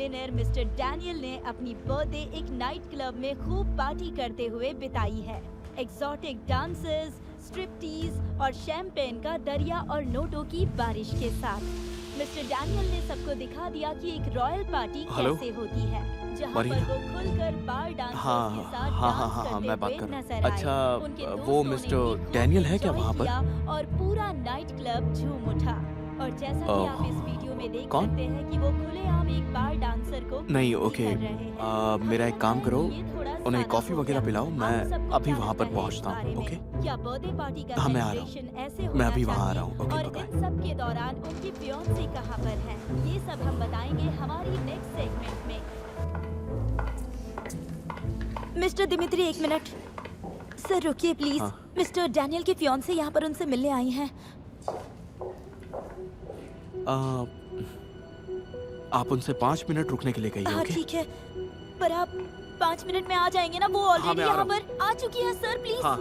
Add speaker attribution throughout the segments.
Speaker 1: Millionaire mister Daniel ने अपनी birthday एक नाइट क्लब में खूब पार्टी करते हुए बिताई है। एक्सोटिक डांसेस, स्ट्रिपटीज और शैंपेन का दरिया और नोटों की बारिश के साथ मिस्टर डैनियल ने सबको दिखा दिया कि एक रॉयल पार्टी कैसे होती है, जहां पर वो खुलकर बार डांसर्स के साथ डांस करते हुए नजर आए।
Speaker 2: अच्छा, वो मिस्टर डैनियल है क्या वहाँ पर?
Speaker 1: और पूरा नाइट क्लब झूम उठा। और जैसा कि आप इस वीडियो में देख
Speaker 2: कौन?
Speaker 1: सकते हैं कि वो खुलेआम एक बार डांसर को
Speaker 2: नहीं,
Speaker 1: किस
Speaker 2: ओके,
Speaker 1: कर रहे हैं।
Speaker 2: मेरा एक काम करो,
Speaker 1: ये थोड़ा
Speaker 2: उन्हें
Speaker 1: ज्यादा
Speaker 2: कॉफी
Speaker 1: हो
Speaker 2: वगैरह
Speaker 1: गया।
Speaker 2: पिलाओ,
Speaker 1: आप
Speaker 2: मैं
Speaker 1: सबको
Speaker 2: अभी
Speaker 1: क्या
Speaker 2: वहाँ पर
Speaker 1: लगता है
Speaker 2: पहुँचता
Speaker 1: इस बारे
Speaker 2: हूँ,
Speaker 1: में?
Speaker 2: ओके?
Speaker 1: क्या बर्थडे पार्टी का
Speaker 2: हाँ, मैं आ रहा हूँ।
Speaker 1: सेलिब्रेशन ऐसे
Speaker 2: मैं
Speaker 1: होना
Speaker 2: अभी वहाँ आ
Speaker 1: चाहिए?
Speaker 2: रहा हूँ, ओके,
Speaker 1: और
Speaker 2: बाय-बाय।
Speaker 1: इन सब के दौरान उनकी फियांसी कहाँ पर है, ये सब हम बताएंगे हमारी नेक्स्ट सेगमेंट में। मिस्टर दिमित्री, एक मिनट। सर रुकिए प्लीज।
Speaker 2: हाँ।
Speaker 1: मिस्टर डैनियल की फियांसी यहाँ पर उनसे मिलने आई हैं।
Speaker 2: आप उनसे 5 मिनट रुकने के लिए कहिए,
Speaker 1: हाँ
Speaker 2: ओके?
Speaker 1: ठीक है, पर आप 5 मिनट में आ जाएंगे ना? वो ऑलरेडी
Speaker 2: मैं आ
Speaker 1: यहाँ
Speaker 2: रहा
Speaker 1: पर आ चुकी है सर, प्लीज।
Speaker 2: हाँ।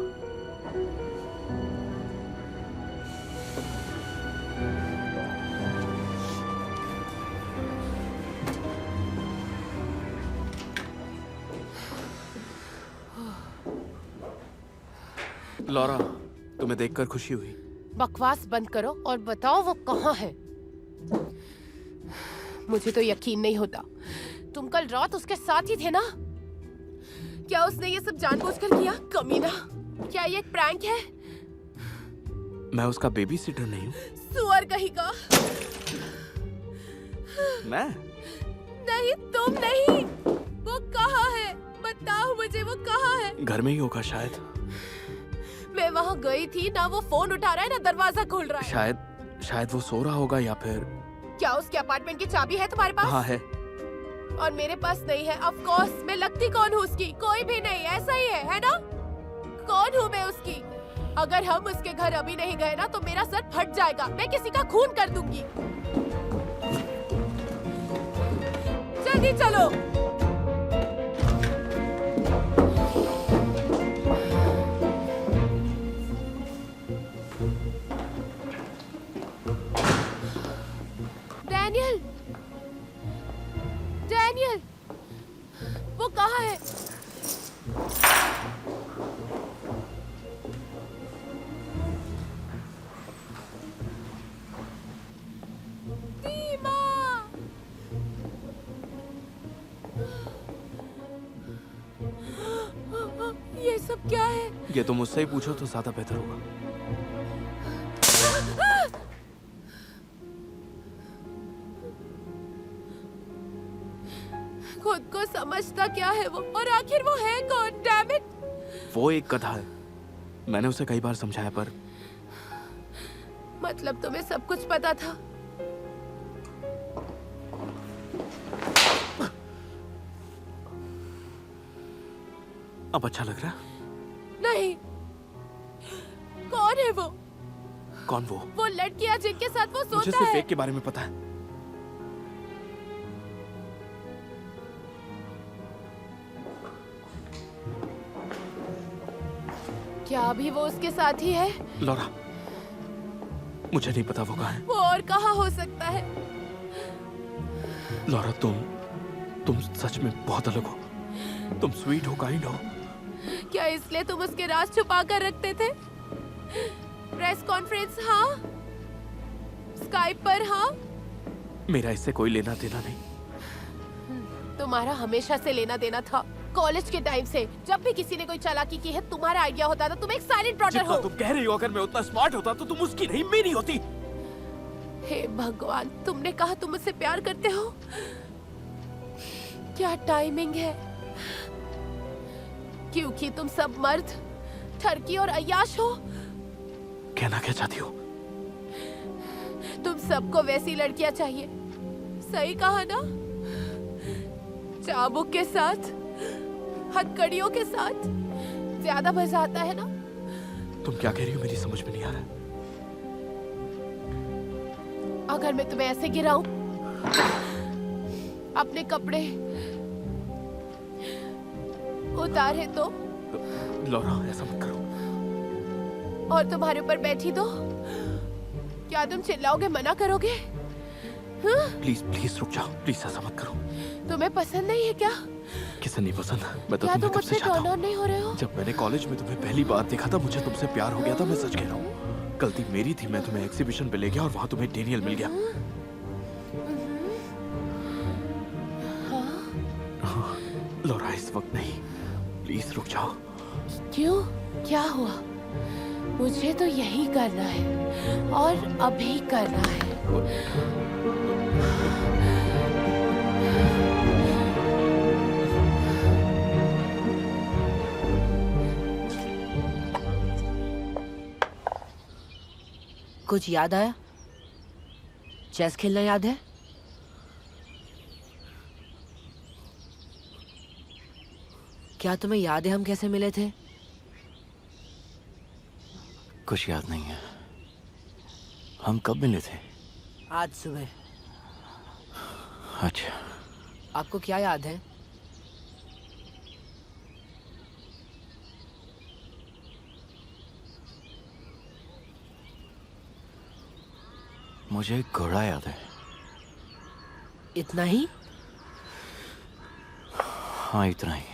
Speaker 2: लॉरा, तुम्हें देखकर खुशी हुई।
Speaker 3: बकवास बंद करो और बताओ वो कहाँ है। मुझे तो यकीन नहीं होता, तुम कल रात उसके साथ ही थे ना? क्या उसने ये सब जानबूझकर किया? कमीना, क्या ये एक प्रैंक है?
Speaker 2: मैं उसका बेबी सिटर नहीं हूँ।
Speaker 3: सुअर कहीं का।
Speaker 2: मैं?
Speaker 3: नहीं, तुम नहीं। वो कहाँ है? बताओ मुझे, वो कहाँ है?
Speaker 2: घर में ही होगा शायद।
Speaker 3: मैं वहाँ गई थी ना, वो फोन उठा रहा है ना दरवाजा खोल रहा है।
Speaker 2: शायद वो सो रहा होगा या फिर।
Speaker 3: क्या उसके अपार्टमेंट की चाबी है तुम्हारे पास?
Speaker 2: हाँ है।
Speaker 3: और मेरे पास नहीं है। ऑफ कोर्स, मैं लगती कौन हूँ उसकी? कोई भी नहीं, ऐसा ही है ना? कौन हूँ मैं उसकी? अगर हम उसके घर अभी नहीं गए ना तो मेरा सर फट जाएगा, मैं किसी का खून कर दूंगी। जल्दी चलो। डैनियल, डैनियल, वो कहाँ है? दीमा! ये सब क्या है?
Speaker 2: ये तो मुझसे ही पूछो तो ज्यादा बेहतर होगा।
Speaker 3: खुद को समझता क्या है वो? और आखिर वो है कौन? Damn it!
Speaker 2: वो एक गधा है। मैंने उसे कई बार समझाया पर।
Speaker 3: मतलब तुम्हें सब कुछ पता था?
Speaker 2: अब अच्छा लग रहा?
Speaker 3: नहीं। कौन है वो?
Speaker 2: कौन वो?
Speaker 3: वो लड़कियां जिनके साथ वो
Speaker 2: मुझे
Speaker 3: सोता
Speaker 2: सिर्फ
Speaker 3: है।
Speaker 2: एक के बारे में पता है।
Speaker 3: क्या अभी वो उसके साथ ही है?
Speaker 2: लॉरा, मुझे नहीं पता वो कहाँ है।
Speaker 3: वो और कहाँ हो सकता है?
Speaker 2: लॉरा, तुम सच में बहुत अलग हो। तुम स्वीट हो, काइंड हो।
Speaker 3: क्या इसलिए तुम उसके राज छुपा कर रखते थे? प्रेस कॉन्फ्रेंस हाँ, स्काइप पर हाँ।
Speaker 2: मेरा इससे कोई लेना देना नहीं।
Speaker 3: तुम्हारा हमेशा से लेना देना था। कॉलेज के टाइम से जब भी किसी ने कोई चालाकी की है, तुम्हारा आइडिया होता था। तुम एक साइलेंट ब्रॉडर
Speaker 2: जितना
Speaker 3: हो।
Speaker 2: तुम कह रही हो, अगर मैं उतना स्मार्ट होता तो तुम उसकी नहीं मेरी होती।
Speaker 3: हे भगवान, तुमने कहा तुम मुझसे प्यार करते हो। क्या टाइमिंग है। क्योंकि तुम सब मर्द ठरकी और अय्याश हो।
Speaker 2: कहना क्या चाहती हो?
Speaker 3: तुम सबको वैसी लड़कियां चाहिए। सही कहा ना? चाबुक के साथ, हथकड़ियों के साथ ज्यादा मजा आता है ना?
Speaker 2: तुम क्या कह रही हो? मेरी समझ में नहीं आ रहा।
Speaker 3: अगर मैं तुम्हें ऐसे गिराऊं, अपने कपड़े उतारे तो?
Speaker 2: लॉरा, ऐसा मत करो।
Speaker 3: और तुम्हारे ऊपर बैठी तो? क्या तुम चिल्लाओगे, मना करोगे? हाँ?
Speaker 2: प्लीज प्लीज रुक जाओ, प्लीज ऐसा मत करो।
Speaker 3: तुम्हें पसंद नहीं है क्या?
Speaker 2: किसे नहीं पसंद? मैं तो
Speaker 3: क्या
Speaker 2: तुम्हें
Speaker 3: तुम
Speaker 2: कब से
Speaker 3: मुझसे
Speaker 2: चाहता
Speaker 3: टर्न
Speaker 2: हूँ।
Speaker 3: ऑन नहीं हो रहे हो?
Speaker 2: जब मैंने कॉलेज में तुम्हें पहली बार देखा था मुझे तुमसे प्यार हो गया था, मैं सच कह रहा हूँ। गलती मेरी थी, मैं तुम्हें एग्जीबिशन पे ले गया और वहाँ तुम्हें डेनियल मिल गया। हाँ, लौरा इस वक्त नहीं, प्लीज रुक जाओ।
Speaker 3: क्यों? क्या हुआ? मुझे तो यही करना है और अभी करना है।
Speaker 4: कुछ याद आया? चेस खेलना याद है? क्या तुम्हें याद है हम कैसे मिले थे?
Speaker 5: कुछ याद नहीं है। हम कब मिले थे?
Speaker 4: आज सुबह।
Speaker 5: अच्छा।
Speaker 4: आपको क्या याद है?
Speaker 5: मुझे एक घोड़ा याद है।
Speaker 4: इतना ही?
Speaker 5: हाँ, इतना ही।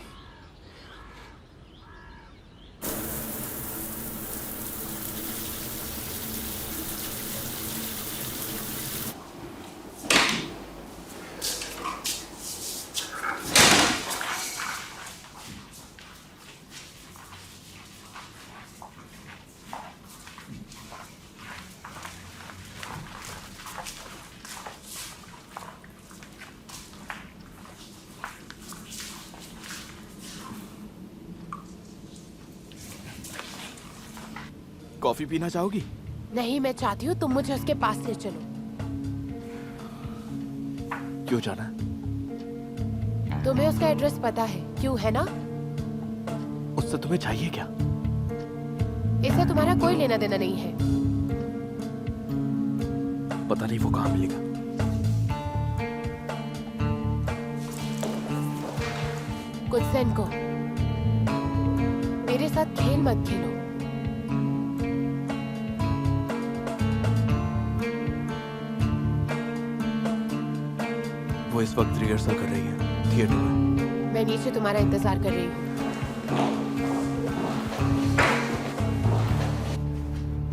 Speaker 2: कॉफी पीना चाहोगी?
Speaker 3: नहीं, मैं चाहती हूँ तुम मुझे उसके पास ले चलो।
Speaker 2: क्यों जाना?
Speaker 3: तुम्हें उसका एड्रेस पता है, क्यों है ना?
Speaker 2: उससे तुम्हें चाहिए क्या?
Speaker 3: इससे तुम्हारा कोई लेना देना नहीं है।
Speaker 2: पता नहीं वो कहाँ मिलेगा।
Speaker 3: कुत्सेन को मेरे साथ खेल मत खेलो।
Speaker 2: वो इस वक्त रिहर्सल कर रही है थिएटर में।
Speaker 3: मैं नीचे तुम्हारा इंतजार कर रही हूँ।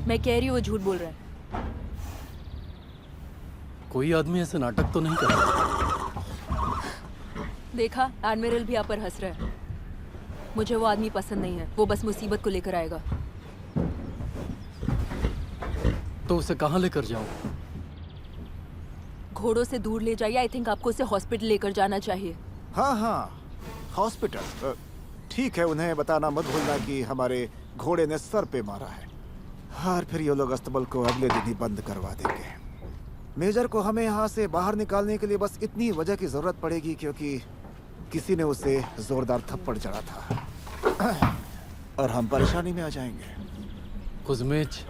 Speaker 6: मैं कह रही हूँ वो झूठ बोल रहा है।
Speaker 7: कोई आदमी ऐसे नाटक तो नहीं कर रहा।
Speaker 6: देखा, एडमिरल भी आप पर हंस रहा है। मुझे वो आदमी पसंद नहीं है, वो बस मुसीबत को लेकर आएगा।
Speaker 7: तो उसे कहाँ लेकर जाऊं?
Speaker 6: घोड़ों से दूर ले जाइए। आई थिंक आपको उसे हॉस्पिटल लेकर जाना चाहिए।
Speaker 8: हाँ हाँ, हॉस्पिटल। ठीक है, उन्हें बताना मत भूलना कि हमारे घोड़े ने सर पे मारा है। और फिर ये लोग अस्तबल को अगले दिन ही बंद करवा देंगे। मेजर को हमें यहाँ से बाहर निकालने के लिए बस इतनी वजह की जरूरत पड़ेगी क्योंकि किसी ने उसे जोरदार थप्पड़ जड़ा था और हम परेशानी में आ जाएंगे।
Speaker 7: कुजमेच,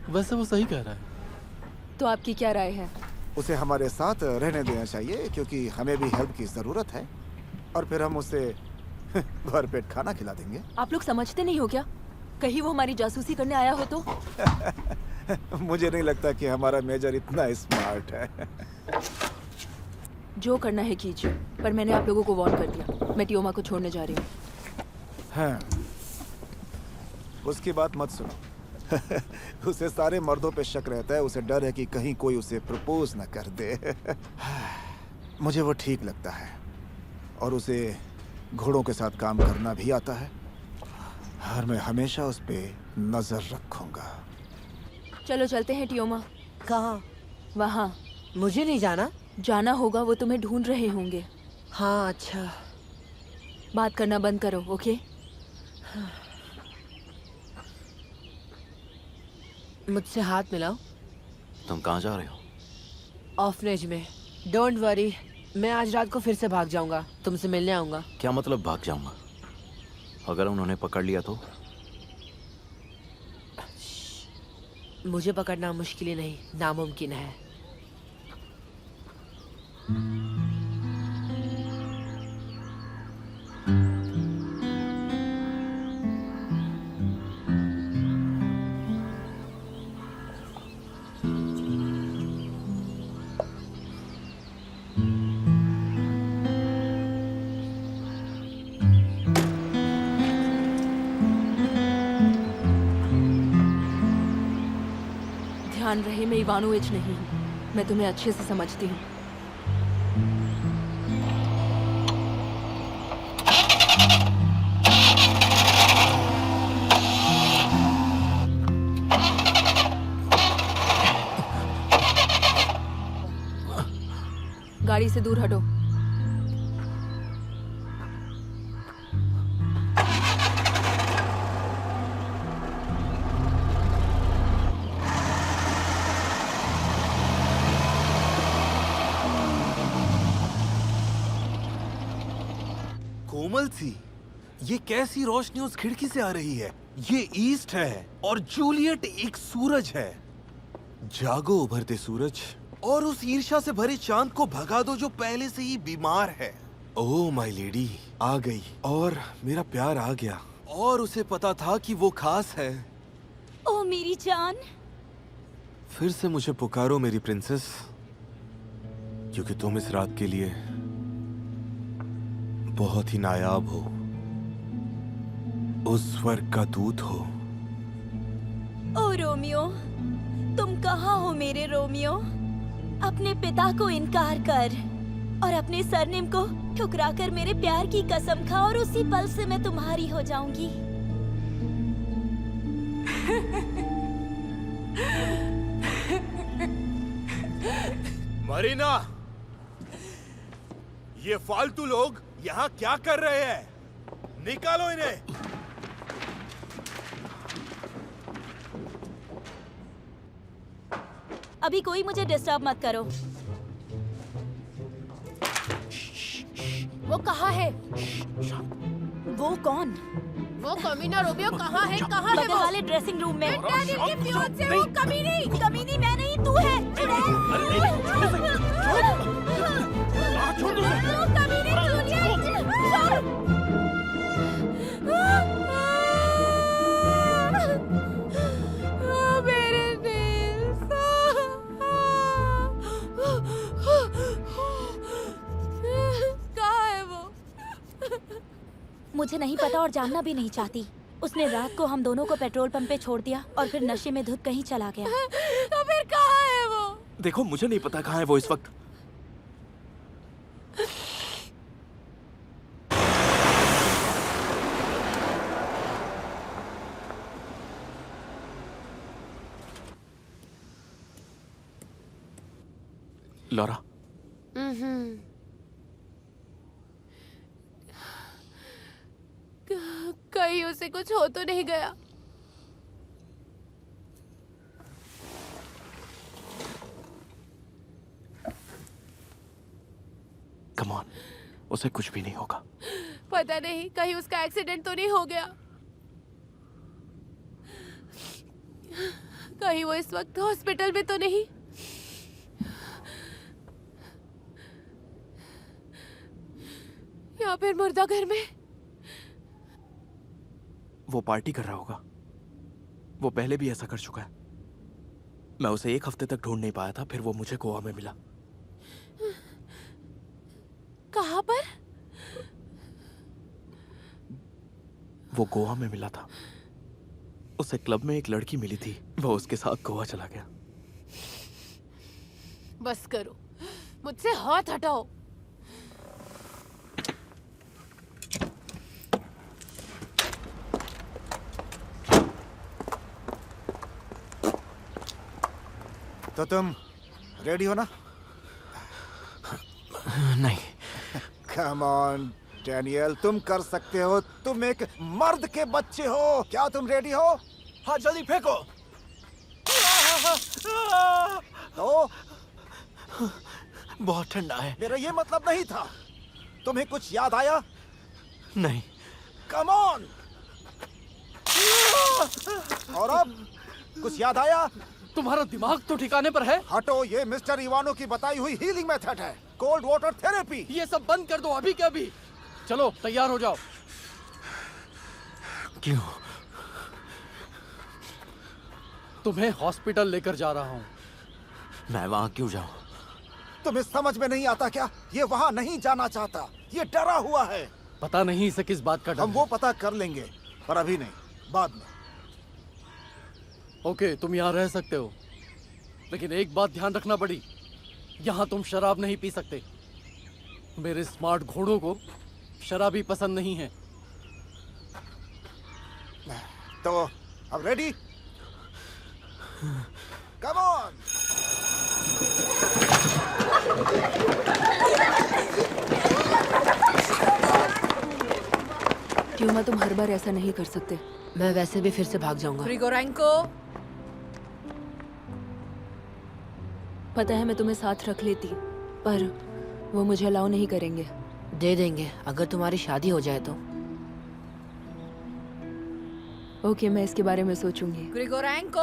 Speaker 7: वैसे वो सही कह रहा है।
Speaker 6: तो आपकी क्या राय है?
Speaker 8: उसे हमारे साथ रहने देना चाहिए क्योंकि हमें भी हेल्प की जरूरत है और फिर हम उसे भरपेट खाना खिला देंगे।
Speaker 6: आप लोग समझते नहीं हो क्या? कहीं वो हमारी जासूसी करने आया हो तो?
Speaker 8: मुझे नहीं लगता कि हमारा मेजर इतना स्मार्ट है।
Speaker 6: जो करना है कीजिए, पर मैंने आप लोगों को वार्न कर दिया। मैं टियोमा को छोड़ने जा रही हूँ।
Speaker 8: हाँ, उसकी बात मत सुनो। उसे सारे मर्दों पे शक रहता है। उसे डर है कि कहीं कोई उसे प्रपोज न कर दे। मुझे वो ठीक लगता है और उसे घोड़ों के साथ काम करना भी आता है और मैं हमेशा उस पे नजर रखूंगा।
Speaker 6: चलो चलते हैं टियोमा।
Speaker 4: कहाँ?
Speaker 6: वहाँ
Speaker 4: मुझे नहीं जाना।
Speaker 6: जाना होगा, वो तुम्हें ढूंढ रहे होंगे।
Speaker 4: हाँ अच्छा।
Speaker 6: बात करना बंद करो, ओके?
Speaker 4: मुझसे हाथ मिलाओ।
Speaker 5: तुम कहाँ जा रहे हो?
Speaker 4: ऑर्फनेज में। डोंट वरी, मैं आज रात को फिर से भाग जाऊंगा। तुमसे मिलने आऊंगा।
Speaker 5: क्या मतलब भाग जाऊंगा? अगर उन्होंने पकड़ लिया तो?
Speaker 4: मुझे पकड़ना मुश्किल ही नहीं, नामुमकिन है।
Speaker 6: ध्यान रहे, मैं इवानोविच नहीं हूँ। मैं तुम्हें अच्छे से समझती हूँ। गाड़ी से दूर हटो।
Speaker 9: कोमल सी, ये कैसी रोशनी उस खिड़की से आ रही है? ये ईस्ट है और जूलियट एक सूरज है। जागो उभरते सूरज, और उस ईर्ष्या से भरे चांद को भगा दो जो पहले से ही बीमार है। ओह माय लेडी आ गई, और मेरा प्यार आ गया, और उसे पता था कि वो खास है।
Speaker 1: ओ मेरी जान।
Speaker 9: फिर से मुझे पुकारो मेरी प्रिंसेस, क्योंकि तुम इस रात के लिए बहुत ही नायाब हो, उस स्वर्ग का दूत हो।
Speaker 1: ओ रोमियो, तुम कहाँ हो मेरे रोमियो? अपने पिता को इनकार कर और अपने सरनेम को ठुकराकर मेरे प्यार की कसम खा, और उसी पल से मैं तुम्हारी हो जाऊंगी।
Speaker 9: मरीना, ये फालतू लोग यहाँ क्या कर रहे हैं? निकालो इन्हें।
Speaker 1: अभी कोई मुझे डिस्टर्ब मत करो।
Speaker 3: वो कहाँ है?
Speaker 1: वो कौन?
Speaker 3: वो कमीना रोमियो कहाँ है? कहाँ है
Speaker 1: बगल
Speaker 3: वो?
Speaker 1: वाले ड्रेसिंग रूम में।
Speaker 3: डैनियल के फियांसे से वो कमीनी।
Speaker 1: कमीनी मैं नहीं, तू है।
Speaker 3: वो कमीनी जूलियट। मेरे दिल। कहाँ है वो?
Speaker 1: मुझे नहीं पता और जानना भी नहीं चाहती। उसने रात को हम दोनों को पेट्रोल पंप पे छोड़ दिया और फिर नशे में धुत कहीं चला गया।
Speaker 3: तो फिर कहाँ है वो?
Speaker 2: देखो, मुझे नहीं पता कहाँ है वो इस वक्त। लॉरा,
Speaker 3: कहीं उसे कुछ हो तो नहीं गया?
Speaker 2: कम ऑन, उसे कुछ भी नहीं होगा।
Speaker 3: पता नहीं, कहीं उसका एक्सीडेंट तो नहीं हो गया? कहीं वो इस वक्त हॉस्पिटल में तो नहीं? या फिर मुर्दा घर में?
Speaker 2: वो पार्टी कर रहा होगा। वो पहले भी ऐसा कर चुका है। मैं उसे एक हफ्ते तक ढूंढ नहीं पाया था, फिर वो मुझे गोवा में मिला।
Speaker 3: कहाँ पर?
Speaker 2: वो गोवा में मिला था। उसे क्लब में एक लड़की मिली थी, वो उसके साथ गोवा चला गया।
Speaker 3: बस करो, मुझसे हाथ हटाओ।
Speaker 8: तो तुम रेडी हो ना?
Speaker 5: नहीं।
Speaker 8: कम ऑन डैनियल, तुम कर सकते हो। तुम एक मर्द के बच्चे हो। क्या तुम रेडी हो?
Speaker 9: हाँ, जल्दी फेंको।
Speaker 8: तो
Speaker 5: बहुत ठंडा है।
Speaker 8: मेरा ये मतलब नहीं था। तुम्हें कुछ याद आया?
Speaker 5: नहीं।
Speaker 8: Come on. और अब कुछ याद आया?
Speaker 7: तुम्हारा दिमाग तो ठिकाने पर है?
Speaker 8: हटो, ये मिस्टर इवानो की बताई हुई हीलिंग मेथड है, कोल्ड वाटर थेरेपी।
Speaker 7: ये सब बंद कर दो अभी के अभी। चलो तैयार हो जाओ।
Speaker 5: क्यों?
Speaker 7: तुम्हें हॉस्पिटल लेकर जा रहा हूँ।
Speaker 5: मैं वहां क्यों जाऊं?
Speaker 8: तुम्हें समझ में नहीं आता क्या? ये वहाँ नहीं जाना चाहता, ये डरा हुआ है।
Speaker 7: पता नहीं इसे किस बात का डर
Speaker 8: हम
Speaker 7: है।
Speaker 8: वो पता कर लेंगे, पर अभी नहीं, बाद में।
Speaker 7: ओके, तुम यहाँ रह सकते हो। लेकिन एक बात ध्यान रखना बड़ी, यहाँ तुम शराब नहीं पी सकते। मेरे स्मार्ट घोड़ों को शराबी पसंद नहीं है।
Speaker 8: तो अब रेडी? Come on!
Speaker 6: क्यों तुम हर बार ऐसा नहीं कर सकते?
Speaker 4: मैं वैसे भी फिर से भाग जाऊंगा।
Speaker 3: ग्रिगोरेंको,
Speaker 6: पता है मैं तुम्हें साथ रख लेती, पर वो मुझे अलाउ नहीं करेंगे।
Speaker 4: दे देंगे अगर तुम्हारी शादी हो जाए तो।
Speaker 6: ओके, मैं इसके बारे में सोचूंगी।
Speaker 3: ग्रिगोरेंको,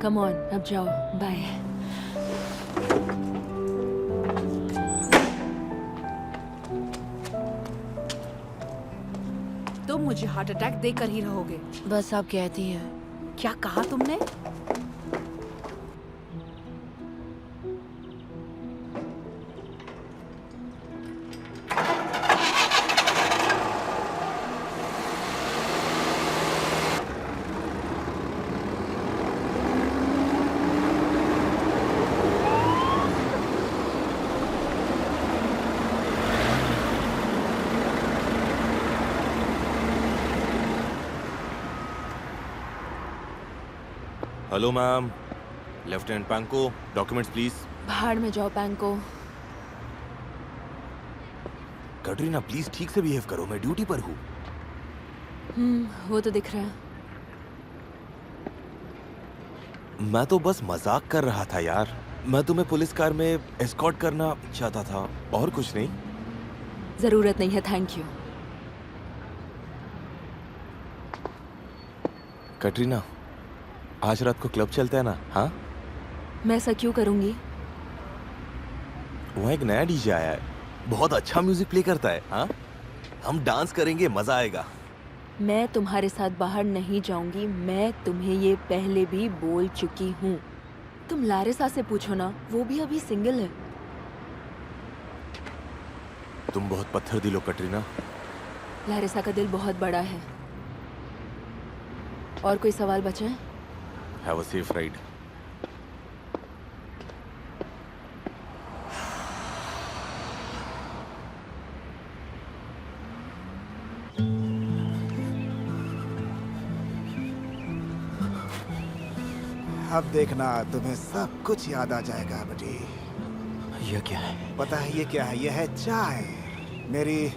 Speaker 6: कम ऑन, अब जाओ, बाय।
Speaker 3: तुम मुझे हार्ट अटैक देकर ही रहोगे।
Speaker 4: बस आप कहती हैं।
Speaker 3: क्या कहा तुमने?
Speaker 9: Hello ma'am, lieutenant panko, documents please.
Speaker 6: भाड़ में जाओ पैंको।
Speaker 9: कटरीना प्लीज ठीक से बिहेव करो, मैं ड्यूटी पर हूँ।
Speaker 6: वो तो दिख रहा है।
Speaker 9: मैं तो बस मजाक कर रहा था यार। मैं तुम्हें पुलिस कार में एस्कॉर्ट करना चाहता था, और कुछ नहीं।
Speaker 6: जरूरत नहीं है, थैंक यू।
Speaker 9: कटरीना, आज रात को क्लब चलता है ना? हाँ,
Speaker 6: मैं ऐसा क्यों करूंगी?
Speaker 9: वहाँ एक नया डीजे आया है, बहुत अच्छा म्यूजिक प्ले करता है। हाँ, हम डांस करेंगे, मजा आएगा।
Speaker 6: मैं तुम्हारे साथ बाहर नहीं जाऊंगी, मैं तुम्हें ये पहले भी बोल चुकी हूँ। तुम लारिसा से पूछो ना, वो भी अभी सिंगल है।
Speaker 9: तुम बहुत पत्थर दिल हो कटरीना।
Speaker 6: लारिसा का दिल बहुत बड़ा है। और कोई सवाल बचे हैं?
Speaker 9: Have a safe ride.
Speaker 8: अब देखना तुम्हें सब कुछ याद आ जाएगा बेटी।
Speaker 5: यह क्या है?
Speaker 8: पता है ये क्या है? ये है चाय। मेरी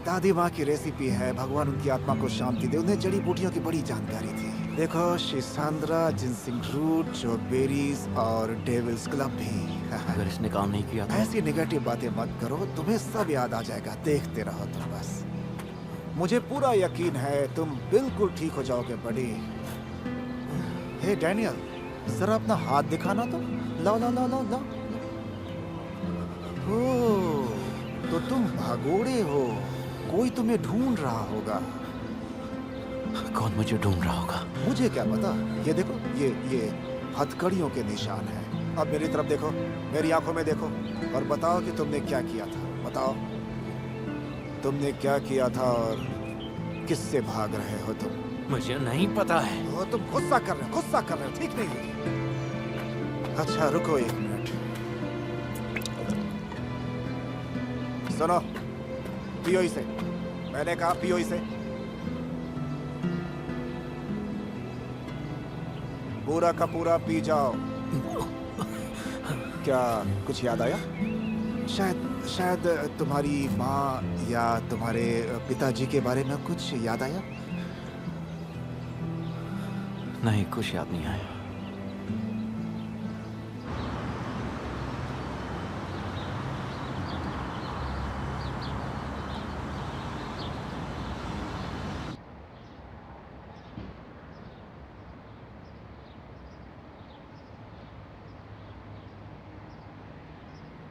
Speaker 8: दादी माँ की रेसिपी है। भगवान उनकी आत्मा को शांति दे। उन्हें जड़ी बूटियों की बड़ी जानकारी थी। देखो, शिसांद्रा, जिनसिंग रूट, चोबेरीज और डेविल्स क्लब भी।
Speaker 5: अगर इसने काम नहीं किया तो?
Speaker 8: ऐसी नेगेटिव बातें मत करो, तुम्हें सब याद आ जाएगा। देखते रहो तुम बस। मुझे पूरा यकीन है तुम बिल्कुल ठीक हो जाओगे बड़ी। हे डैनियल, जरा अपना हाथ दिखाना तो। लाओ लाओ लाओ लाओ लाओ। ओह, तो तुम भागोड़े हो। कोई तुम्हें ढूंढ रहा होगा।
Speaker 5: कौन मुझे ढूंढ रहा होगा?
Speaker 8: मुझे क्या पता। ये देखो, ये हथकड़ियों के निशान हैं। अब मेरी तरफ देखो, मेरी आंखों में देखो, और बताओ कि तुमने क्या किया था। बताओ, तुमने क्या किया था और किससे भाग रहे हो तुम?
Speaker 5: मुझे नहीं पता है।
Speaker 8: वो तुम गुस्सा कर रहे हो, गुस्सा कर रहे हो। ठीक नहीं है। अच्छा रुको एक मिनट। सुनो, पियो इसे। मैंने कहा पियो इसे। पूरा का पूरा पी जाओ। क्या कुछ याद आया? शायद तुम्हारी माँ या तुम्हारे पिताजी के बारे में कुछ याद आया?
Speaker 5: नहीं, कुछ याद नहीं आया।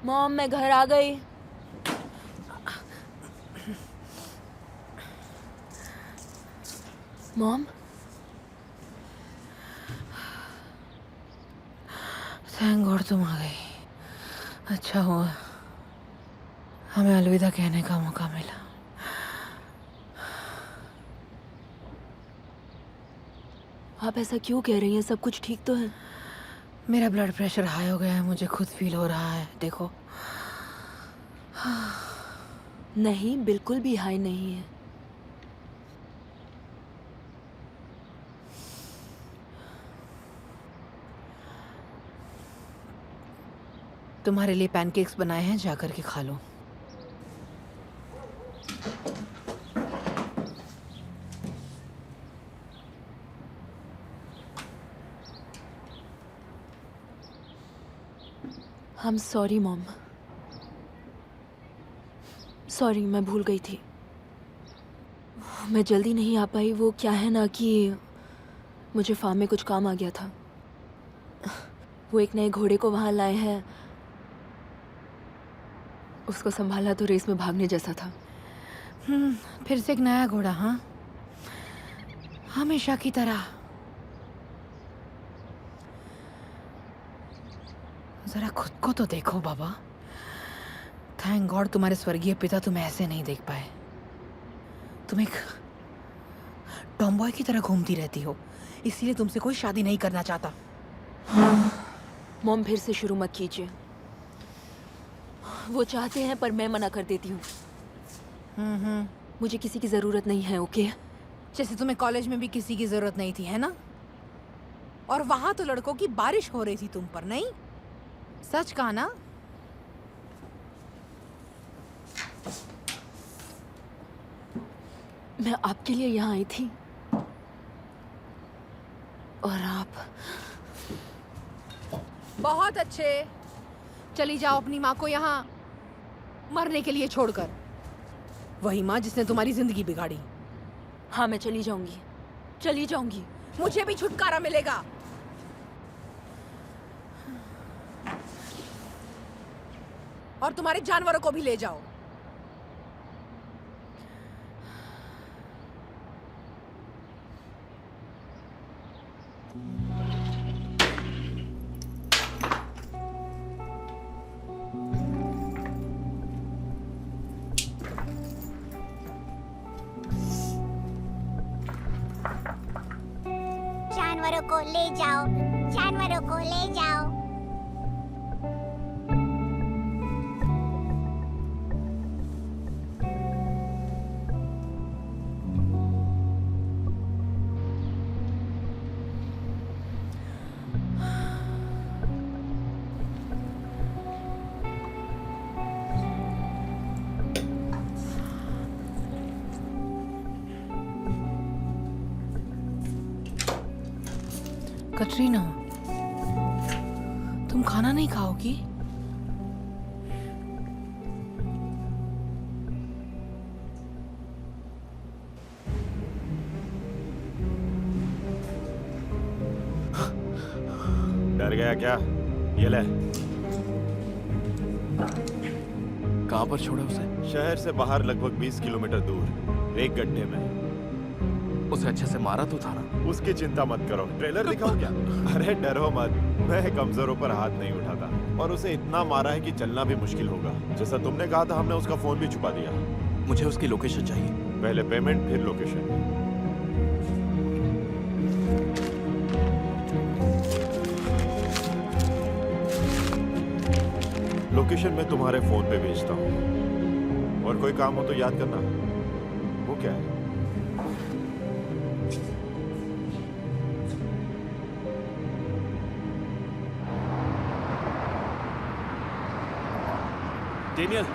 Speaker 6: मॉम, मैं घर आ गई। मॉम,
Speaker 4: थैंक गॉड तुम आ गई। अच्छा हुआ हमें अलविदा कहने का मौका मिला।
Speaker 6: आप ऐसा क्यों कह रही हैं? सब कुछ ठीक तो है?
Speaker 4: मेरा ब्लड प्रेशर हाई हो गया है, मुझे खुद फील हो रहा है, देखो।
Speaker 6: नहीं, बिल्कुल भी हाई नहीं है।
Speaker 4: तुम्हारे लिए पैनकेक्स बनाए हैं, जाकर के खा लो।
Speaker 6: I'm sorry mom. सॉरी, मैं भूल गई थी। मैं जल्दी नहीं आ पाई। वो क्या है ना कि मुझे फार्म में कुछ काम आ गया था। वो एक नए घोड़े को वहाँ लाए हैं। उसको संभाला तो रेस में भागने जैसा था।
Speaker 4: फिर से एक नया घोड़ा? हाँ, हमेशा की तरह। जरा खुद को तो देखो बाबा। थैंक गॉड तुम्हारे स्वर्गीय पिता तुम्हें ऐसे नहीं देख पाए। तुम एक टॉमबॉय की तरह घूमती रहती हो, इसीलिए तुमसे कोई शादी नहीं करना चाहता।
Speaker 6: मॉम, फिर से शुरू मत कीजिए। वो चाहते हैं पर मैं मना कर देती हूँ। मुझे किसी की ज़रूरत नहीं है, ओके?
Speaker 4: जैसे तुम्हें कॉलेज में भी किसी की जरूरत नहीं थी, है ना? और वहां तो लड़कों की बारिश हो रही थी तुम पर, नहीं? सच कहा ना?
Speaker 6: मैं आपके लिए यहाँ आई थी और आप।
Speaker 4: बहुत अच्छे, चली जाओ अपनी माँ को यहाँ मरने के लिए छोड़कर। वही माँ जिसने तुम्हारी जिंदगी बिगाड़ी।
Speaker 6: हाँ, मैं चली जाऊंगी, चली जाऊंगी।
Speaker 4: मुझे भी छुटकारा मिलेगा। और तुम्हारे जानवरों को भी ले जाओ।
Speaker 10: जानवरों को ले जाओ, जानवरों को ले जाओ।
Speaker 4: कटरीना, तुम खाना नहीं खाओगी?
Speaker 9: डर गया क्या? ये ले।
Speaker 2: कहाँ पर छोड़ा उसे?
Speaker 9: शहर से बाहर लगभग 20 किलोमीटर दूर एक गड्ढे में।
Speaker 2: उसे अच्छे से मारा तो था ना?
Speaker 9: उसकी चिंता मत करो। ट्रेलर दिखाऊं क्या? अरे डरो मत, मैं कमजोरों पर हाथ नहीं उठाता। और उसे इतना मारा है कि चलना भी मुश्किल होगा। जैसा तुमने कहा था, हमने उसका फोन भी छुपा दिया।
Speaker 2: मुझे उसकी लोकेशन चाहिए।
Speaker 9: पहले पेमेंट, फिर लोकेशन। लोकेशन मैं तुम्हारे फोन पे भेजता हूँ। और कोई काम हो तो याद करना। वो क्या है?
Speaker 2: डेनियल,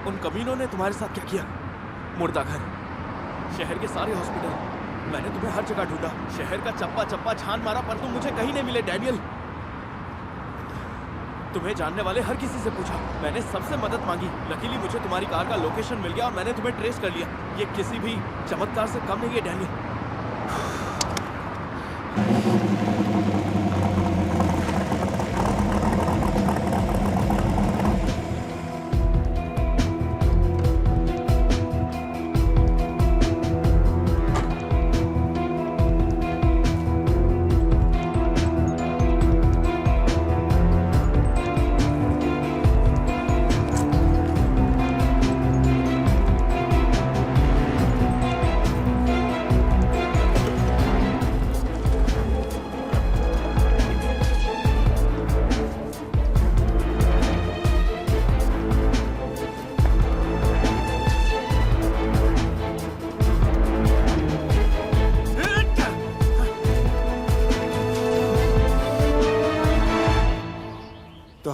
Speaker 2: उन कमीनों ने तुम्हारे साथ क्या किया? मुर्दा घर, शहर के सारे हॉस्पिटल, मैंने तुम्हें हर जगह ढूंढा। शहर का चप्पा चप्पा छान मारा पर तुम मुझे कहीं नहीं मिले डैनियल। तुम्हें जानने वाले हर किसी से पूछा, मैंने सबसे मदद मांगी। लकीली मुझे तुम्हारी कार का लोकेशन मिल गया और मैंने तुम्हें ट्रेस कर लिया। ये किसी भी चमत्कार से कम नहीं है डैनियल।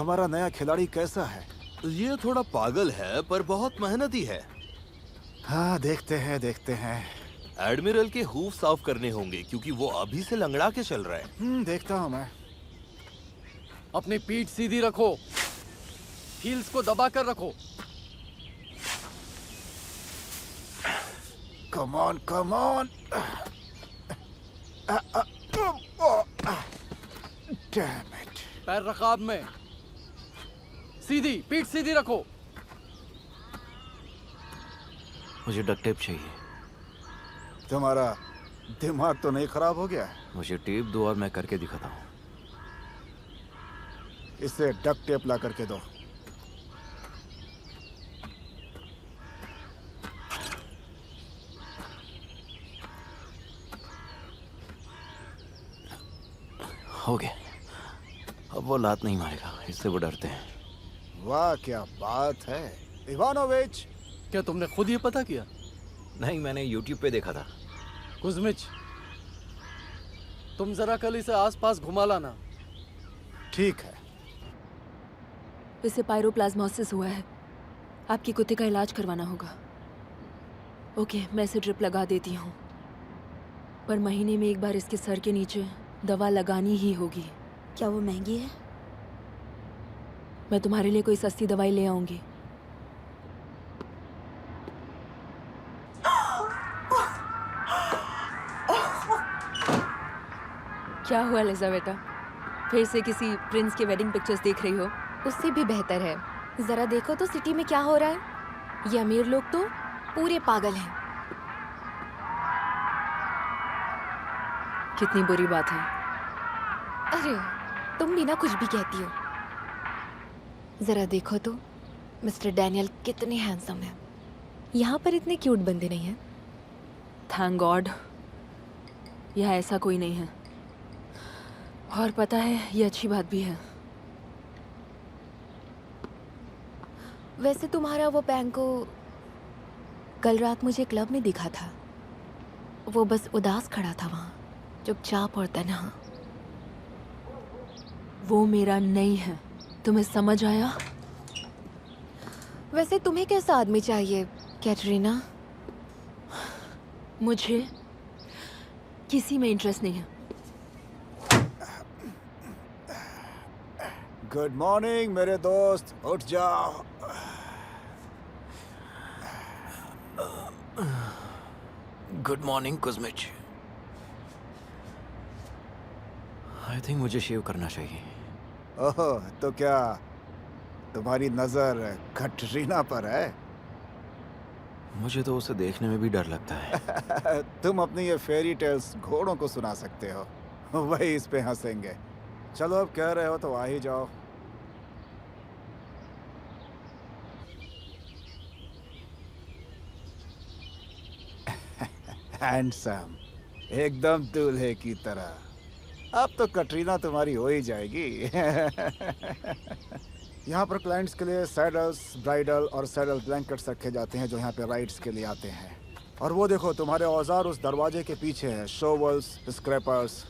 Speaker 8: हमारा नया खिलाड़ी कैसा है?
Speaker 9: ये थोड़ा पागल है पर बहुत मेहनती है।
Speaker 8: हाँ, देखते हैं।
Speaker 9: एडमिरल के हूफ साफ करने होंगे क्योंकि वो अभी से लंगड़ा के चल रहा है।
Speaker 8: देखता हूँ मैं।
Speaker 7: अपनी पीठ सीधी रखो, हील्स को दबा कर रखो।
Speaker 8: Come on. Damn it.
Speaker 7: पैर रकाब में, सीधी पीठ सीधी रखो।
Speaker 5: मुझे डक्ट टेप चाहिए।
Speaker 8: तुम्हारा दिमाग तो नहीं खराब हो गया?
Speaker 5: मुझे टेप दो और मैं करके दिखाता हूँ।
Speaker 8: इसे डक्ट टेप ला करके दो।
Speaker 5: हो गया। अब वो लात नहीं मारेगा, इससे वो डरते हैं।
Speaker 8: वाह, क्या बात है इवानोविच।
Speaker 7: क्या तुमने खुद ये पता किया?
Speaker 5: नहीं, मैंने YouTube पे देखा था।
Speaker 7: कुज़मिच, तुम जरा कल इसे आसपास घुमा लाना।
Speaker 8: ठीक है।
Speaker 6: इसे पायरोप्लाज्मोसिस हुआ है। आपके कुत्ते का इलाज करवाना होगा। ओके, मैं इसे ड्रिप लगा देती हूँ, पर महीने में एक बार इसके सर के नीचे दवा लगानी ही होगी।
Speaker 1: क्या वो महंगी है?
Speaker 6: मैं तुम्हारे लिए कोई सस्ती दवाई ले आऊंगी। क्या हुआ एलिजाबेटा? फिर से किसी प्रिंस के वेडिंग पिक्चर्स देख रही हो?
Speaker 3: उससे भी बेहतर है। जरा देखो तो सिटी में क्या हो रहा है। ये अमीर लोग तो पूरे पागल हैं।
Speaker 6: कितनी बुरी बात है।
Speaker 3: अरे, तुम भी ना कुछ भी कहती हो। जरा देखो तो मिस्टर डैनियल कितने हैंडसम हैं। यहाँ पर इतने क्यूट बंदे नहीं हैं।
Speaker 6: थैंक गॉड, यहाँ ऐसा कोई नहीं है। और पता है, ये अच्छी बात भी है।
Speaker 3: वैसे तुम्हारा वो पैंको कल रात मुझे क्लब में दिखा था। वो बस उदास खड़ा था वहाँ, चुपचाप और तन्हा।
Speaker 6: वो मेरा नहीं है, तुम्हें समझ आया?
Speaker 3: वैसे तुम्हें कैसा आदमी चाहिए कैटरीना?
Speaker 6: मुझे किसी में इंटरेस्ट नहीं है।
Speaker 8: गुड मॉर्निंग मेरे दोस्त, उठ जाओ।
Speaker 5: Good morning Kuzmich. I think मुझे शेव करना चाहिए।
Speaker 8: ओह, तो क्या तुम्हारी नजर कैटरीना पर है?
Speaker 5: मुझे तो उसे देखने में भी डर लगता है।
Speaker 8: तुम अपनी ये फेरी टेल्स घोड़ों को सुना सकते हो, वही इस पे हंसेंगे। चलो, अब कह रहे हो तो आ ही जाओ। हैंडसम, एकदम दूल्हे की तरह। अब तो कटरीना तुम्हारी हो ही जाएगी। यहाँ पर क्लाइंट्स के लिए सैडल्स, ब्राइडल और सैडल ब्लैंकेट्स रखे जाते हैं जो यहाँ पे राइड्स के लिए आते हैं। और वो देखो, तुम्हारे औजार उस दरवाजे के पीछे हैं। शोवल्स, स्क्रैपर्स।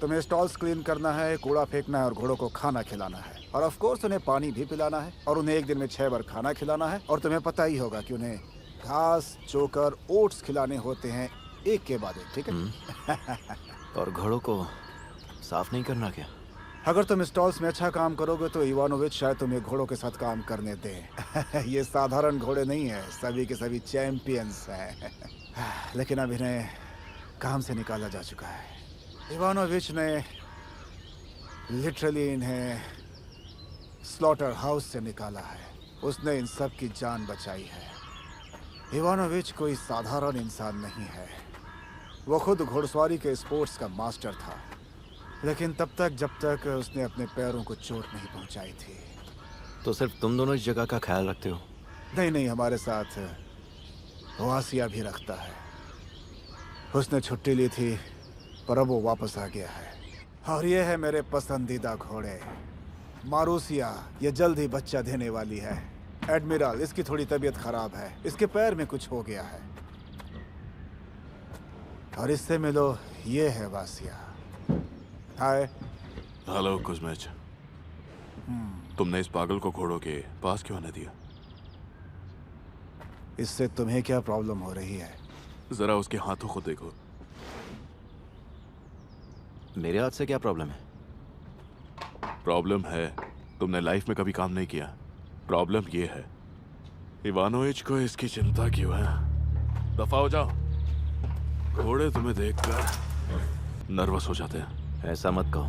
Speaker 8: तुम्हें स्टॉल्स क्लीन करना है, कूड़ा फेंकना है और घोड़ों को खाना खिलाना है। और ऑफ कोर्स उन्हें पानी भी पिलाना है और उन्हें एक दिन में 6 बार खाना खिलाना है। और तुम्हें पता ही होगा कि उन्हें घास, चोकर, ओट्स खिलाने होते हैं एक के बाद एक, ठीक है?
Speaker 5: और घोड़ों को साफ नहीं करना क्या?
Speaker 8: अगर तुम स्टॉल्स में अच्छा काम करोगे तो इवानोविच शायद तुम्हें घोड़ों के साथ काम करने दें। ये साधारण घोड़े नहीं है, सभी के सभी चैंपियंस हैं। लेकिन अब इन्हें काम से निकाला जा चुका है। इवानोविच ने लिटरली इन्हें स्लॉटर हाउस से निकाला है। उसने इन सब की जान बचाई है। इवानोविच कोई साधारण इंसान नहीं है। वो खुद घुड़सवारी के स्पोर्ट्स का मास्टर था, लेकिन तब तक जब तक उसने अपने पैरों को चोट नहीं पहुंचाई थी।
Speaker 5: तो सिर्फ तुम दोनों इस जगह का ख्याल रखते हो?
Speaker 8: नहीं, हमारे साथ वासिया भी रखता है। उसने छुट्टी ली थी पर अब वो वापस आ गया है। और ये है मेरे पसंदीदा घोड़े, मारूसिया। ये जल्द ही बच्चा देने वाली है। एडमिरल, इसकी थोड़ी तबीयत खराब है, इसके पैर में कुछ हो गया है। और इससे मिलो, ये है वासिया। हाय।
Speaker 9: Hello Kuzmich.
Speaker 2: तुमने इस पागल को घोड़ों के पास क्यों आने दिया?
Speaker 8: इससे तुम्हें क्या प्रॉब्लम हो रही है?
Speaker 2: जरा उसके हाथों को देखो।
Speaker 5: मेरे हाथ से क्या प्रॉब्लम है?
Speaker 2: प्रॉब्लम है तुमने लाइफ में कभी काम नहीं किया। प्रॉब्लम ये है इवानोविच को इसकी चिंता क्यों है? दफा हो जाओ। घोड़े तुम्हें देखकर नर्वस हो जाते हैं।
Speaker 5: ऐसा मत कहो।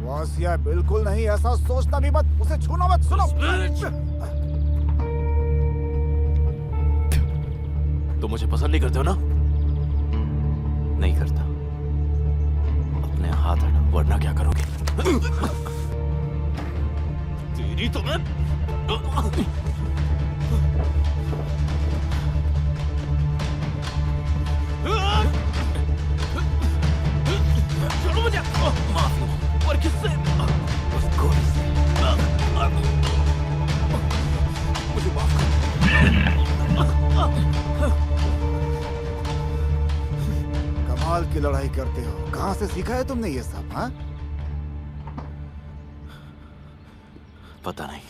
Speaker 8: वासिया बिल्कुल नहीं, ऐसा सोचना भी मत, उसे छूना मत। सुनो,
Speaker 2: तुम मुझे पसंद नहीं करते हो ना?
Speaker 5: नहीं करता। अपने हाथ हटाओ वरना क्या करोगे?
Speaker 2: तेरी तो मैं छोड़ो मुझे। और किससे?
Speaker 5: उस घोड़े से।
Speaker 2: मुझे माफ कर।
Speaker 8: कमाल की लड़ाई करते हो। कहाँ से सीखा है तुमने ये सब? हाँ,
Speaker 5: पता नहीं।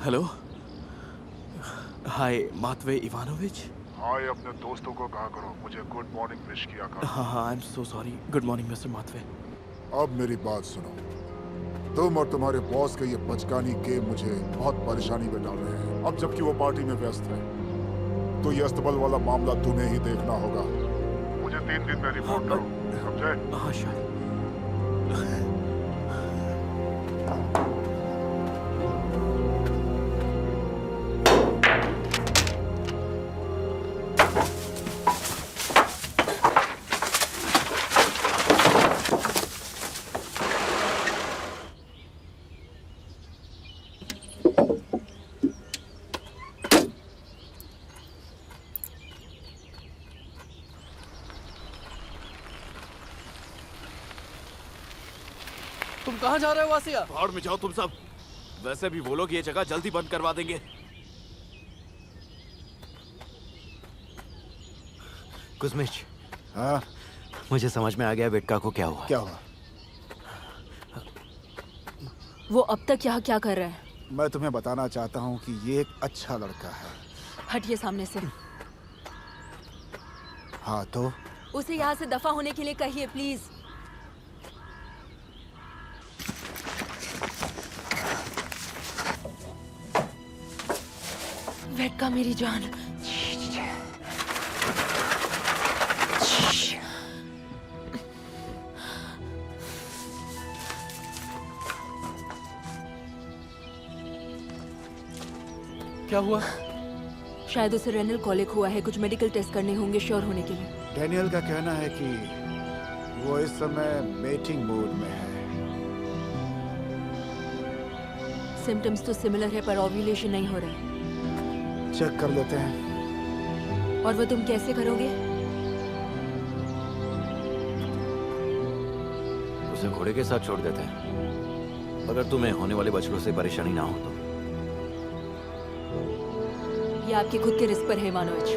Speaker 2: हेलो, हाय मात्वे इवानोविच।
Speaker 11: हाय, अपने दोस्तों को कहा करो मुझे गुड मॉर्निंग विश किया करो।
Speaker 2: हाँ, I am so sorry. Good morning mister मात्वे।
Speaker 11: अब मेरी बात सुनो, तुम और तुम्हारे बॉस के ये बचकानी गेम मुझे बहुत परेशानी में डाल रहे हैं। अब जबकि वो पार्टी में व्यस्त है तो ये अस्तबल वाला मामला तुम्हें ही देखना होगा। मुझे 3 दिन में रिपोर्ट करो, समझे?
Speaker 2: हाँ शायद।
Speaker 7: तुम कहाँ जा रहे हो वासिया?
Speaker 2: भाड़ में जाओ तुम सब। वैसे भी वो लोग ये जगह जल्दी बंद करवा देंगे।
Speaker 5: कुसमिच,
Speaker 8: हाँ,
Speaker 5: मुझे समझ में आ गया वेटका को क्या हुआ।
Speaker 8: क्या हुआ?
Speaker 6: वो अब तक यहाँ क्या कर रहा है?
Speaker 8: मैं तुम्हें बताना चाहता हूँ कि ये एक अच्छा लड़का है।
Speaker 6: हटिए सामने से।
Speaker 8: हाँ तो?
Speaker 6: उसे यहाँ से दफा होने के लिए कहिए प्लीज। वेटका मेरी जान।
Speaker 7: क्या हुआ?
Speaker 6: शायद उसे रेनल कॉलिक हुआ है। कुछ मेडिकल टेस्ट करने होंगे श्योर होने के लिए।
Speaker 8: डैनियल का कहना है कि वो इस समय मेटिंग मूड में है।
Speaker 6: सिम्टम्स तो सिमिलर है पर ओव्यूलेशन नहीं हो रहा है।
Speaker 8: चेक कर लेते हैं।
Speaker 6: और वो तुम कैसे करोगे?
Speaker 5: उसे घोड़े के साथ छोड़ देते हैं। अगर तुम्हें होने वाले बच्चों से परेशानी ना हो तो।
Speaker 6: ये आपके खुद के रिस्क पर है इवानोविच।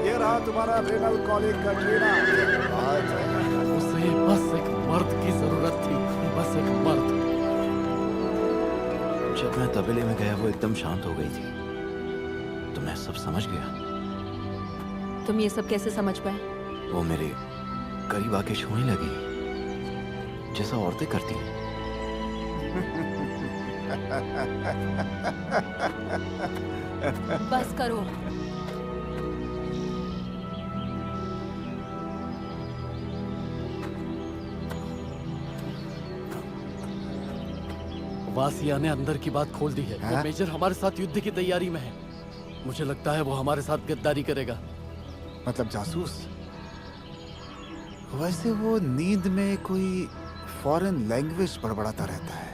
Speaker 8: ये रहा तुम्हारा रेनल कॉलिक का ट्रेना।
Speaker 7: उसे बस एक मर्द की जरूरत थी, बस एक मर्द।
Speaker 5: जब मैं तबेले में गया वो एकदम शांत हो गई थी तो मैं सब समझ गया।
Speaker 6: तुम ये सब कैसे समझ पाए?
Speaker 5: वो मेरे करीब आके छूने लगी जैसा औरतें करती हैं।
Speaker 6: बस करो।
Speaker 7: वासिया ने अंदर की बात खोल दी है। वो मेजर हमारे साथ युद्ध की तैयारी में है। मुझे लगता है वो हमारे साथ गद्दारी करेगा।
Speaker 8: मतलब जासूस? वैसे वो नींद में कोई फॉरेन लैंग्वेज बड़बड़ाता रहता है।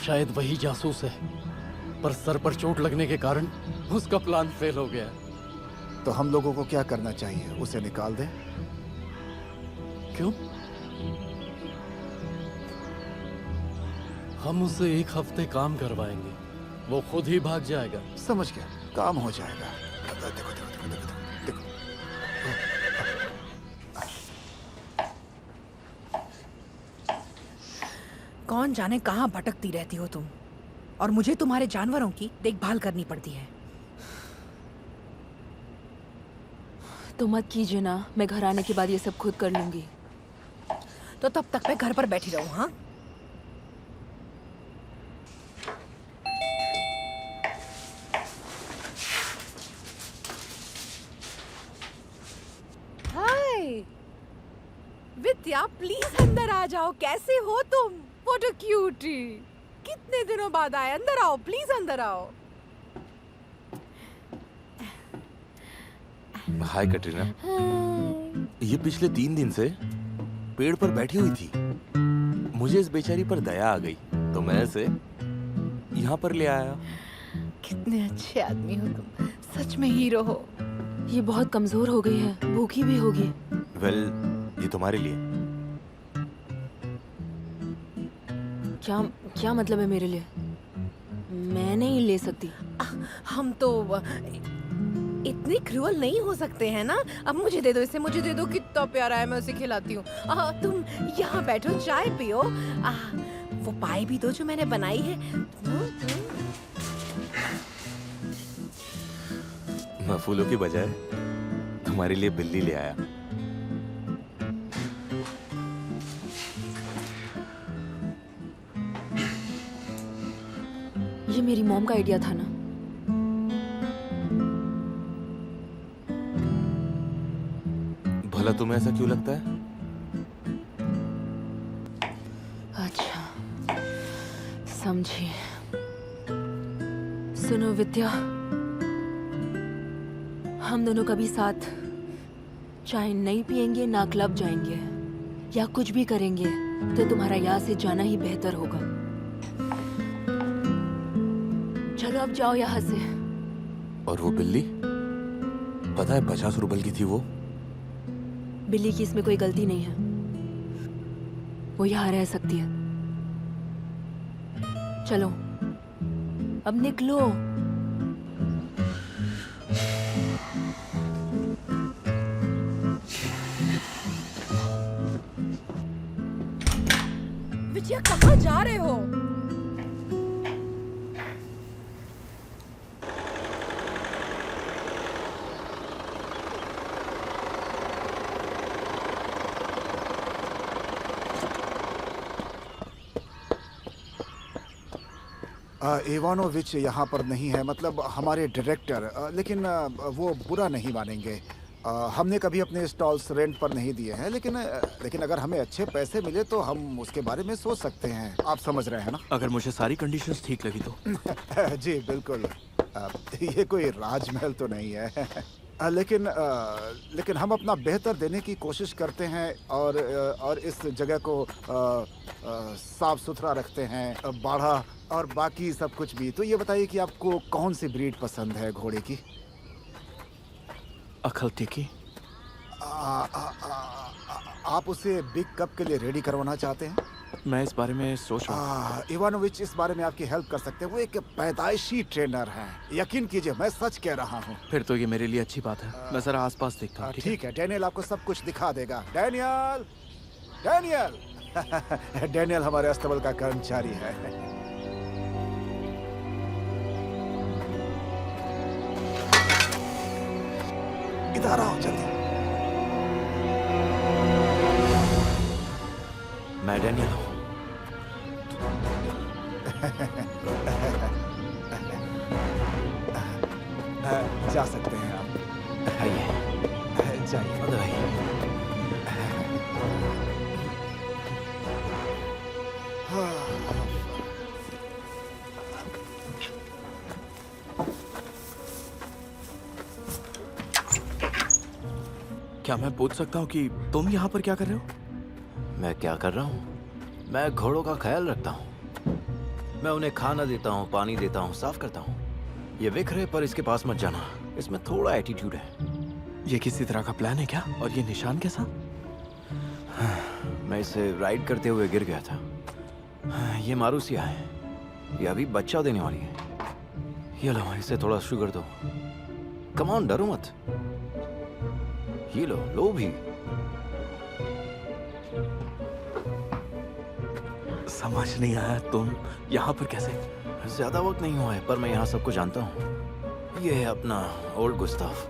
Speaker 7: शायद वही जासूस है, पर सर पर चोट लगने के कारण उसका प्लान फेल हो गया।
Speaker 8: तो हम लोगों को क्या करना चाहिए? उसे निकाल दें?
Speaker 7: क्यों? हम उससे 1 हफ्ते काम करवाएंगे, वो खुद ही भाग जाएगा।
Speaker 8: समझ गया, काम हो जाएगा। देखो देखो देखो देखो देखो।
Speaker 4: कौन जाने कहाँ भटकती रहती हो तुम, और मुझे तुम्हारे जानवरों की देखभाल करनी पड़ती है।
Speaker 6: तो मत कीजिए ना, मैं घर आने के बाद ये सब खुद कर लूंगी।
Speaker 4: तो तब तक मैं घर पर बैठी रहूं? हाँ,
Speaker 3: हाय विद्या, प्लीज अंदर आ जाओ। कैसे हो तुम? What a cutie. कितने दिनों बाद आए, अंदर आओ प्लीज, अंदर आओ।
Speaker 5: हाय कटरीना। ये पिछले 3 दिन से पेड़ पर बैठी हुई थी। मुझे इस बेचारी पर दया आ गई, तो मैं इसे यहाँ पर ले आया।
Speaker 4: कितने अच्छे आदमी हो तुम, सच में हीरो हो।
Speaker 6: ये बहुत कमजोर हो गई है, भूखी भी होगी।
Speaker 5: वेल, ये तुम्हारे लिए।
Speaker 6: क्या क्या मतलब है मेरे लिए? मैं नहीं ले सकती।
Speaker 4: हम तो इतनी क्रूअल नहीं हो सकते हैं ना। अब मुझे दे दो इसे, मुझे दे दो। कितना प्यारा है, मैं उसे खिलाती हूँ। तुम यहाँ बैठो, चाय पियो। वो पाई भी दो जो मैंने बनाई है।
Speaker 5: मैं फूलों की बजाय तुम्हारे लिए बिल्ली ले आया।
Speaker 6: ये मेरी मॉम का आइडिया था ना।
Speaker 5: भला तुम्हें ऐसा क्यों लगता है?
Speaker 6: अच्छा, समझी। सुनो विद्या, हम दोनों कभी साथ चाय नहीं पिएंगे, ना क्लब जाएंगे, या कुछ भी करेंगे तो तुम्हारा यहाँ से जाना ही बेहतर होगा। चलो अब जाओ यहाँ से।
Speaker 5: और वो बिल्ली, पता है 50 रुपए की थी वो।
Speaker 6: बिल्ली की इसमें कोई गलती नहीं है, वो यहाँ रह सकती है। चलो अब निकलो।
Speaker 3: विजया, कहाँ जा रहे हो?
Speaker 8: इवानोविच यहाँ पर नहीं है, मतलब हमारे डायरेक्टर। लेकिन वो बुरा नहीं मानेंगे। हमने कभी अपने स्टॉल्स रेंट पर नहीं दिए हैं, लेकिन अगर हमें अच्छे पैसे मिले तो हम उसके बारे में सोच सकते हैं। आप समझ रहे हैं ना?
Speaker 2: अगर मुझे सारी कंडीशंस ठीक लगी तो।
Speaker 8: जी बिल्कुल। ये कोई राजमहल तो नहीं है। लेकिन हम अपना बेहतर देने की कोशिश करते हैं, और इस जगह को साफ सुथरा रखते हैं, बाड़ा और बाकी सब कुछ भी। तो ये बताइए कि आपको कौन सी ब्रीड पसंद है घोड़े की?
Speaker 2: अखलती की।
Speaker 8: आप उसे बिग कप के लिए रेडी करवाना चाहते हैं?
Speaker 2: मैं इस बारे में सोच रहा हूँ।
Speaker 8: इवानोविच इस बारे में आपकी हेल्प कर सकते हैं। वो एक पैदाइशी ट्रेनर हैं। यकीन कीजिए, मैं सच कह रहा हूँ।
Speaker 2: फिर तो ये मेरे लिए अच्छी बात है। मैं जरा आसपास देखता हूँ।
Speaker 8: ठीक है, डैनियल आपको सब कुछ दिखा देगा। डैनियल, डैनियल डैनियल हमारे अस्तबल का कर्मचारी है। इधर आओ जल्दी।
Speaker 5: मैं डैनियल हूँ।
Speaker 8: जा सकते हैं आप।
Speaker 5: आइए,
Speaker 8: जाइए।
Speaker 5: अंदर आइए।
Speaker 2: क्या मैं पूछ सकता हूँ कि तुम यहाँ पर क्या कर रहे हो?
Speaker 5: मैं क्या कर रहा हूँ? मैं घोड़ों का ख्याल रखता हूँ।
Speaker 12: मैं उन्हें खाना देता हूँ, पानी देता हूँ, साफ करता हूँ। ये विक्र है, पर इसके पास मत जाना, इसमें थोड़ा एटीट्यूड है।
Speaker 5: ये किसी तरह का प्लान है क्या? और ये निशान कैसा?
Speaker 12: मैं इसे राइड करते हुए गिर गया था। ये मारूसिया है, ये अभी बच्चा देने वाली है। ये लो, इसे थोड़ा शुगर दो। कम ऑन, डरो मत। ये लो, लो भी।
Speaker 5: समझ नहीं आया, तुम यहाँ पर कैसे?
Speaker 12: ज्यादा वक्त नहीं हुआ है, पर मैं यहाँ सबको जानता हूँ। ये है अपना ओल्ड गुस्ताफ।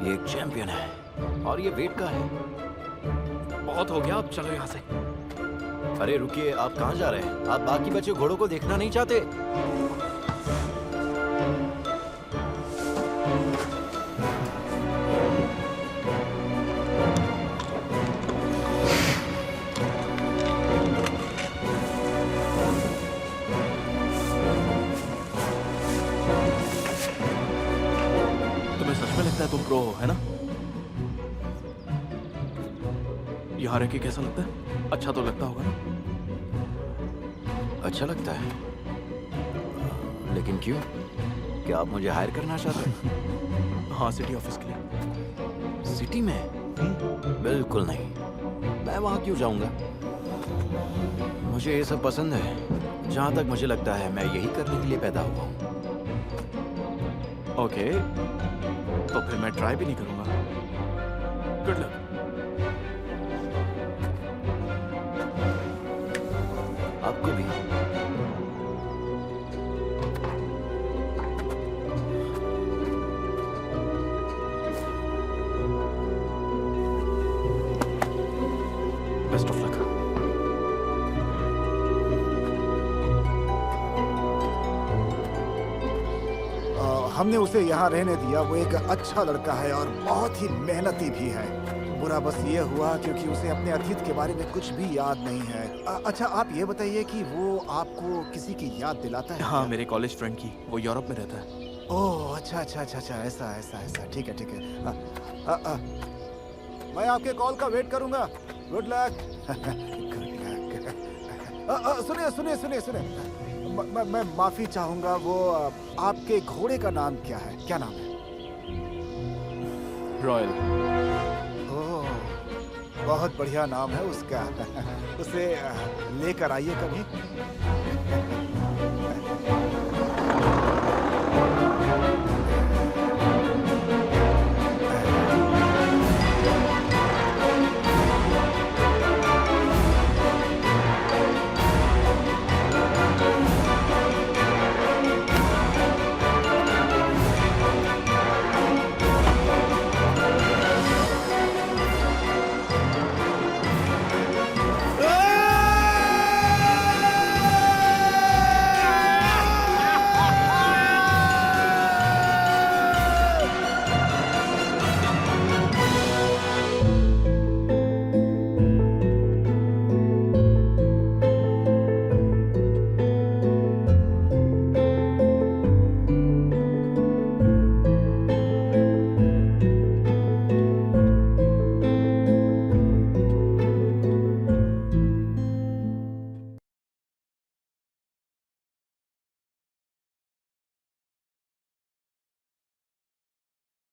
Speaker 12: ये एक चैंपियन है और ये वेट का है।
Speaker 5: बहुत हो गया, अब चलो यहाँ से।
Speaker 12: अरे रुकिए, आप कहाँ जा रहे हैं? आप बाकी बचे घोड़ों को देखना नहीं चाहते?
Speaker 5: तुम्हें सच में लगता है तुम प्रो हो, है ना? यहाँ रह के कैसा लगता है? अच्छा तो लगता होगा ना?
Speaker 12: अच्छा लगता है, लेकिन क्यों? क्या आप मुझे हायर करना चाहते हैं?
Speaker 5: हाँ, सिटी ऑफिस के लिए।
Speaker 12: सिटी में? बिल्कुल नहीं, मैं वहां क्यों जाऊंगा? मुझे ये सब पसंद है। जहां तक मुझे लगता है मैं यही करने के लिए पैदा हुआ हूँ।
Speaker 5: ओके, तो फिर मैं ट्राई भी नहीं करूंगा। Good luck.
Speaker 12: आपको भी।
Speaker 5: Best of luck.
Speaker 8: हमने उसे यहाँ रहने दिया। वो एक अच्छा लड़का है और बहुत ही मेहनती भी है। बुरा बस ये हुआ क्योंकि उसे अपने अतीत के बारे में कुछ भी याद नहीं है। अच्छा, आप ये बताइए कि वो आपको किसी की याद दिलाता है?
Speaker 5: हाँ, मेरे कॉलेज फ्रेंड की। वो यूरोप में रहता है।
Speaker 8: ओह, अच्छा अच्छा अच्छा अच्छा, ऐसा ऐसा ऐसा, ठीक है ठीक है। मैं आपके कॉल का वेट करूंगा। Good luck. सुनिए सुनिए सुनिए सुनिए, मैं माफी चाहूंगा। वो आपके घोड़े का नाम क्या है? क्या नाम है?
Speaker 5: रॉयल।
Speaker 8: ओह, बहुत बढ़िया नाम है उसका। उसे लेकर आइए कभी।